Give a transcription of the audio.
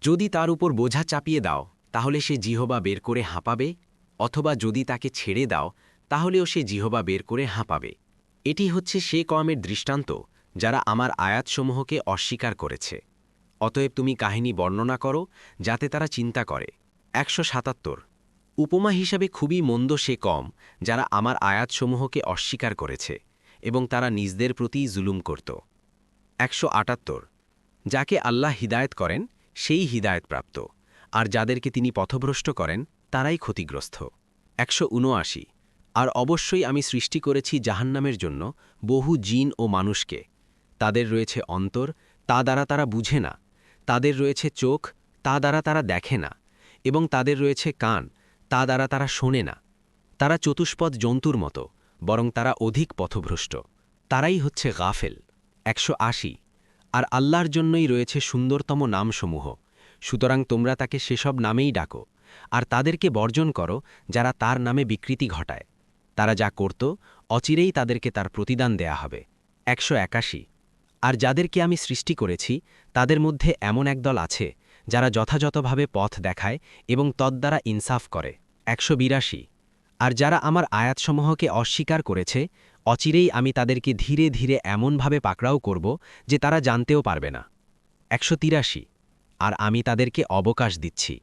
যদি তার উপর বোঝা চাপিয়ে দাও তাহলে সে জিহবা বের করে হাঁপাবে, অথবা যদি তাকে ছেড়ে দাও তাহলেও সে জিহবা বের করে হাঁপাবে। এটি হচ্ছে সে কওমের দৃষ্টান্ত যারা আমার আয়াতসমূহকে অস্বীকার করেছে। অতএব তুমি কাহিনী বর্ণনা করো যাতে তারা চিন্তা করে। ১৭৭ উপমা হিসাবে খুবই মন্দ সে কম যারা আমার আয়াতসমূহকে অস্বীকার করেছে এবং তারা নিজদের প্রতি জুলুম করত। ১৭৮ যাকে আল্লাহ হিদায়ত করেন সেই হিদায়তপ্রাপ্ত, আর যাদেরকে তিনি পথভ্রষ্ট করেন তারাই ক্ষতিগ্রস্ত। ১৭৯ আর অবশ্যই আমি সৃষ্টি করেছি জাহান্নামের জন্য বহু জিন ও মানুষকে। তাদের রয়েছে অন্তর, তা দ্বারা তারা বুঝে না, তাদের রয়েছে চোখ, তা দ্বারা তারা দেখে না, এবং তাদের রয়েছে কান, তা দ্বারা তারা শোনে না। তারা চতুষ্পদ জন্তুর মতো, বরং তারা অধিক পথভ্রষ্ট। তারাই হচ্ছে গাফেল। ১৮০ আর আল্লাহর জন্যই রয়েছে সুন্দরতম নামসমূহ, সুতরাং তোমরা তাকে সেসব নামেই ডাকো, আর তাদেরকে বর্জন করো যারা তার নামে বিকৃতি ঘটায়। তারা যা করত অচিরেই তাদেরকে তার প্রতিদান দেয়া হবে। ১৮১ আর যাদেরকে আমি সৃষ্টি করেছি তাদের মধ্যে এমন একদল আছে যারা যথাযথভাবে পথ দেখায় এবং তদ্বারা ইনসাফ করে। ১৮২ আর যারা আমার আয়াতসমূহকে অস্বীকার করেছে অচিরেই আমি তাদেরকে ধীরে ধীরে এমনভাবে পাকড়াও করব যে তারা জানতেও পারবে না। ১৮৩ আর আমি তাদেরকে অবকাশ দিচ্ছি।